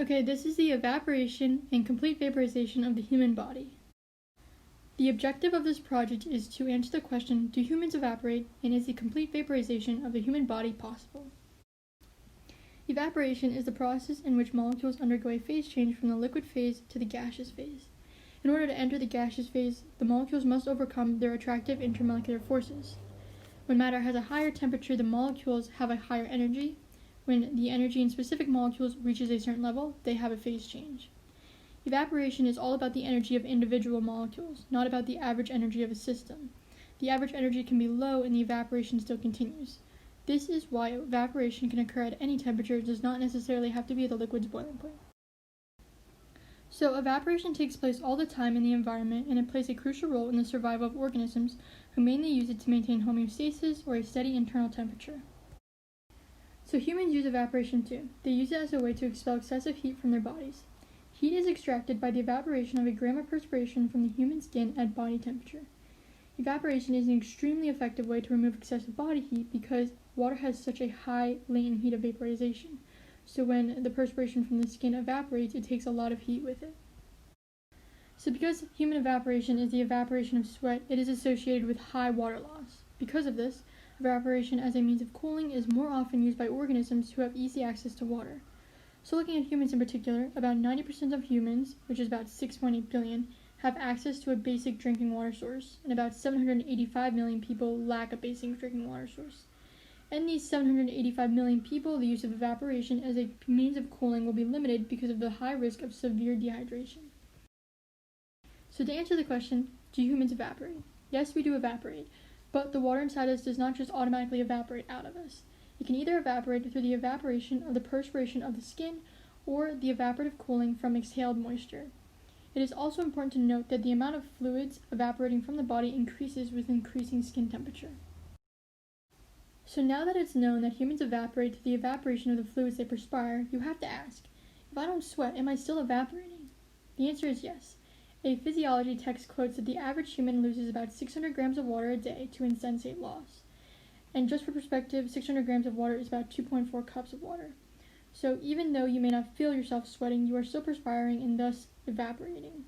Okay, this is the evaporation and complete vaporization of the human body. The objective of this project is to answer the question, do humans evaporate, and is the complete vaporization of the human body possible? Evaporation is the process in which molecules undergo a phase change from the liquid phase to the gaseous phase. In order to enter the gaseous phase, the molecules must overcome their attractive intermolecular forces. When matter has a higher temperature, the molecules have a higher energy. When the energy in specific molecules reaches a certain level, they have a phase change. Evaporation is all about the energy of individual molecules, not about the average energy of a system. The average energy can be low and the evaporation still continues. This is why evaporation can occur at any temperature. It does not necessarily have to be at the liquid's boiling point. So evaporation takes place all the time in the environment, and it plays a crucial role in the survival of organisms who mainly use it to maintain homeostasis or a steady internal temperature. So humans use evaporation too. They use it as a way to expel excessive heat from their bodies. Heat is extracted by the evaporation of a gram of perspiration from the human skin at body temperature. Evaporation is an extremely effective way to remove excessive body heat because water has such a high latent heat of vaporization. So when the perspiration from the skin evaporates, it takes a lot of heat with it. So because human evaporation is the evaporation of sweat, it is associated with high water loss. Because of this, evaporation as a means of cooling is more often used by organisms who have easy access to water. So looking at humans in particular, about 90% of humans, which is about 6.8 billion, have access to a basic drinking water source, and about 785 million people lack a basic drinking water source. In these 785 million people, the use of evaporation as a means of cooling will be limited because of the high risk of severe dehydration. So to answer the question, do humans evaporate? Yes, we do evaporate, but the water inside us does not just automatically evaporate out of us. It can either evaporate through the evaporation of the perspiration of the skin or the evaporative cooling from exhaled moisture. It is also important to note that the amount of fluids evaporating from the body increases with increasing skin temperature. So now that it's known that humans evaporate through the evaporation of the fluids they perspire, you have to ask, if I don't sweat, am I still evaporating? The answer is yes. A physiology text quotes that the average human loses about 600 grams of water a day to insensate loss. And just for perspective, 600 grams of water is about 2.4 cups of water. So even though you may not feel yourself sweating, you are still perspiring and thus evaporating.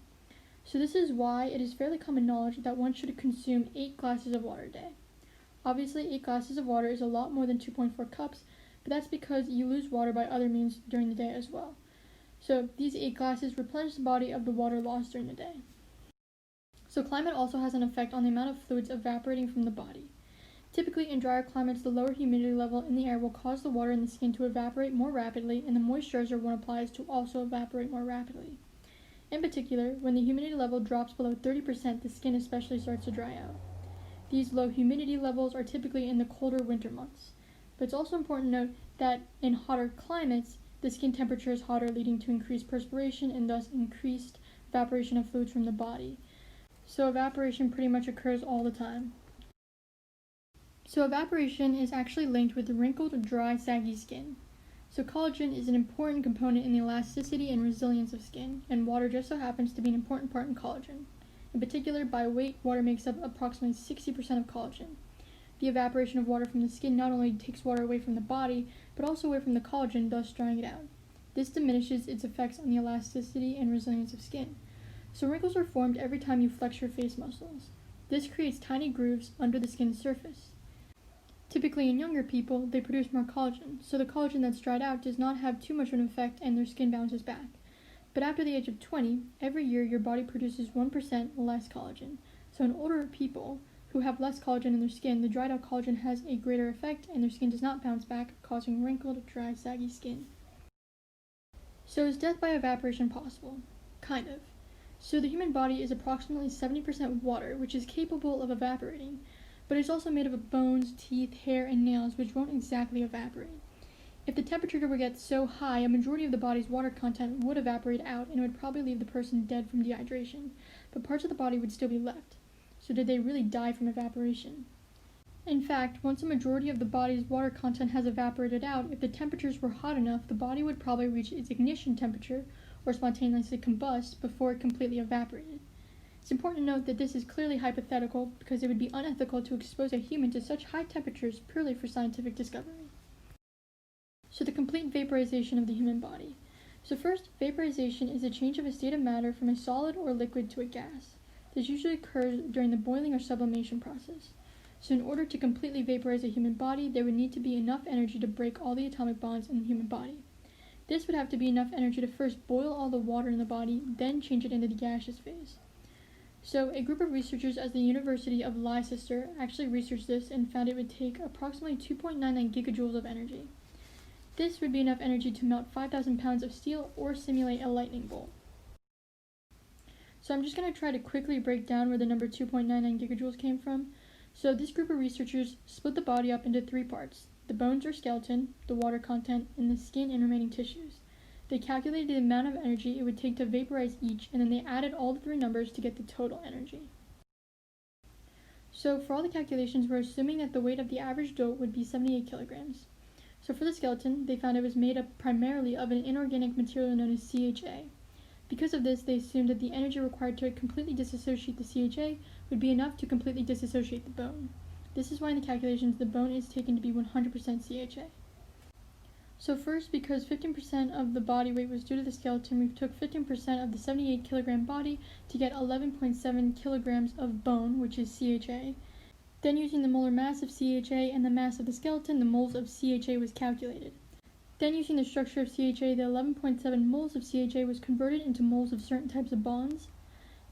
So this is why it is fairly common knowledge that one should consume 8 glasses of water a day. Obviously, 8 glasses of water is a lot more than 2.4 cups, but that's because you lose water by other means during the day as well. So these 8 glasses replenish the body of the water lost during the day. So climate also has an effect on the amount of fluids evaporating from the body. Typically, in drier climates, the lower humidity level in the air will cause the water in the skin to evaporate more rapidly, and the moisturizer one applies to also evaporate more rapidly. In particular, when the humidity level drops below 30%, the skin especially starts to dry out. These low humidity levels are typically in the colder winter months. But it's also important to note that in hotter climates, the skin temperature is hotter, leading to increased perspiration and thus increased evaporation of fluids from the body. So evaporation pretty much occurs all the time. So evaporation is actually linked with wrinkled, dry, saggy skin. So collagen is an important component in the elasticity and resilience of skin, and water just so happens to be an important part in collagen. In particular, by weight, water makes up approximately 60% of collagen. The evaporation of water from the skin not only takes water away from the body, but also away from the collagen, thus drying it out. This diminishes its effects on the elasticity and resilience of skin. So wrinkles are formed every time you flex your face muscles. This creates tiny grooves under the skin's surface. Typically in younger people, they produce more collagen, so the collagen that's dried out does not have too much of an effect and their skin bounces back. But after the age of 20, every year your body produces 1% less collagen. So in older people who have less collagen in their skin, the dried out collagen has a greater effect and their skin does not bounce back, causing wrinkled, dry, saggy skin. So is death by evaporation possible? Kind of. So the human body is approximately 70% water, which is capable of evaporating, but it's also made up of bones, teeth, hair, and nails, which won't exactly evaporate. If the temperature were to get so high, a majority of the body's water content would evaporate out and it would probably leave the person dead from dehydration, but parts of the body would still be left. So did they really die from evaporation? In fact, once a majority of the body's water content has evaporated out, if the temperatures were hot enough, the body would probably reach its ignition temperature, or spontaneously combust, before it completely evaporated. It's important to note that this is clearly hypothetical because it would be unethical to expose a human to such high temperatures purely for scientific discovery. So the complete vaporization of the human body. So first, vaporization is a change of a state of matter from a solid or liquid to a gas. This usually occurs during the boiling or sublimation process. So in order to completely vaporize a human body, there would need to be enough energy to break all the atomic bonds in the human body. This would have to be enough energy to first boil all the water in the body, then change it into the gaseous phase. So a group of researchers at the University of Leicester actually researched this and found it would take approximately 2.99 gigajoules of energy. This would be enough energy to melt 5,000 pounds of steel or simulate a lightning bolt. So I'm just going to try to quickly break down where the number 2.99 gigajoules came from. So this group of researchers split the body up into three parts: the bones or skeleton, the water content, and the skin and remaining tissues. They calculated the amount of energy it would take to vaporize each, and then they added all the three numbers to get the total energy. So for all the calculations, we're assuming that the weight of the average dope would be 78 kilograms. So for the skeleton, they found it was made up primarily of an inorganic material known as CHA. Because of this, they assumed that the energy required to completely disassociate the CHA would be enough to completely disassociate the bone. This is why in the calculations the bone is taken to be 100% CHA. So first, because 15% of the body weight was due to the skeleton, we took 15% of the 78 kilogram body to get 11.7 kilograms of bone, which is CHA. Then using the molar mass of CHA and the mass of the skeleton, the moles of CHA was calculated. Then using the structure of CHA, the 11.7 moles of CHA was converted into moles of certain types of bonds.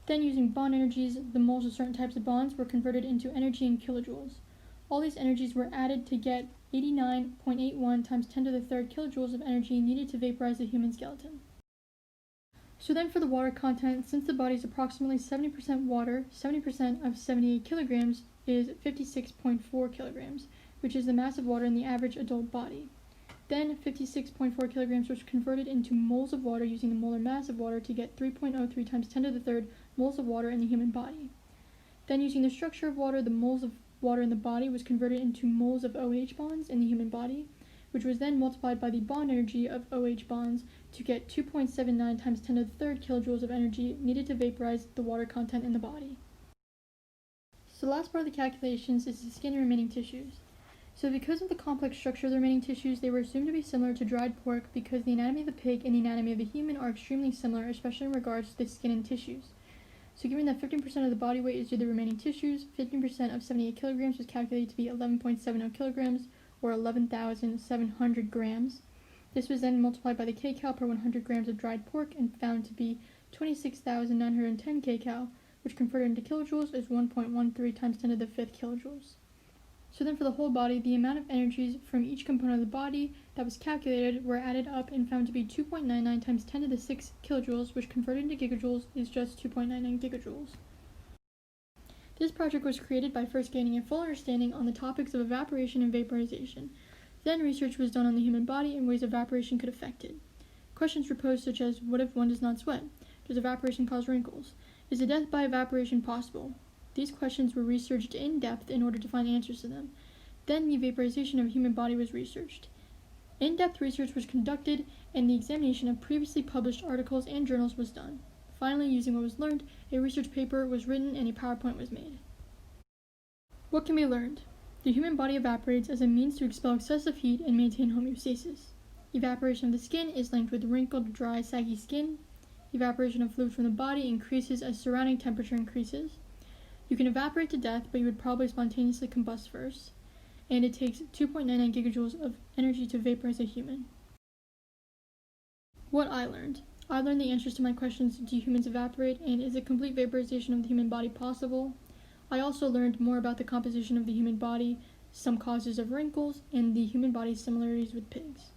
Then using bond energies, the moles of certain types of bonds were converted into energy in kilojoules. All these energies were added to get 89.81 times 10 to the third kilojoules of energy needed to vaporize a human skeleton. So then for the water content, since the body is approximately 70% water, 70% of 78 kilograms is 56.4 kilograms, which is the mass of water in the average adult body. Then 56.4 kilograms was converted into moles of water using the molar mass of water to get 3.03 times 10 to the third moles of water in the human body. Then using the structure of water, the moles of water in the body was converted into moles of OH bonds in the human body, which was then multiplied by the bond energy of OH bonds to get 2.79 times 10 to the third kilojoules of energy needed to vaporize the water content in the body. So the last part of the calculations is the skin and remaining tissues. So because of the complex structure of the remaining tissues, they were assumed to be similar to dried pork because the anatomy of the pig and the anatomy of the human are extremely similar, especially in regards to the skin and tissues. So given that 15% of the body weight is due to the remaining tissues, 15% of 78 kilograms was calculated to be 11.70 kilograms, or 11,700 grams. This was then multiplied by the kcal per 100 grams of dried pork and found to be 26,910 kcal, which converted into kilojoules is 1.13 times 10 to the fifth kilojoules. So then for the whole body, the amount of energies from each component of the body that was calculated were added up and found to be 2.99 times 10 to the 6 kilojoules, which converted into gigajoules is just 2.99 gigajoules. This project was created by first gaining a full understanding on the topics of evaporation and vaporization. Then research was done on the human body and ways evaporation could affect it. Questions were posed such as, what if one does not sweat? Does evaporation cause wrinkles? Is a death by evaporation possible? These questions were researched in depth in order to find answers to them. Then the vaporization of a human body was researched. In-depth research was conducted, and the examination of previously published articles and journals was done. Finally, using what was learned, a research paper was written and a PowerPoint was made. What can be learned? The human body evaporates as a means to expel excessive heat and maintain homeostasis. Evaporation of the skin is linked with wrinkled, dry, saggy skin. Evaporation of fluid from the body increases as surrounding temperature increases. You can evaporate to death, but you would probably spontaneously combust first. And it takes 2.99 gigajoules of energy to vaporize a human. What I learned the answers to my questions: do humans evaporate, and is a complete vaporization of the human body possible? I also learned more about the composition of the human body, some causes of wrinkles, and the human body's similarities with pigs.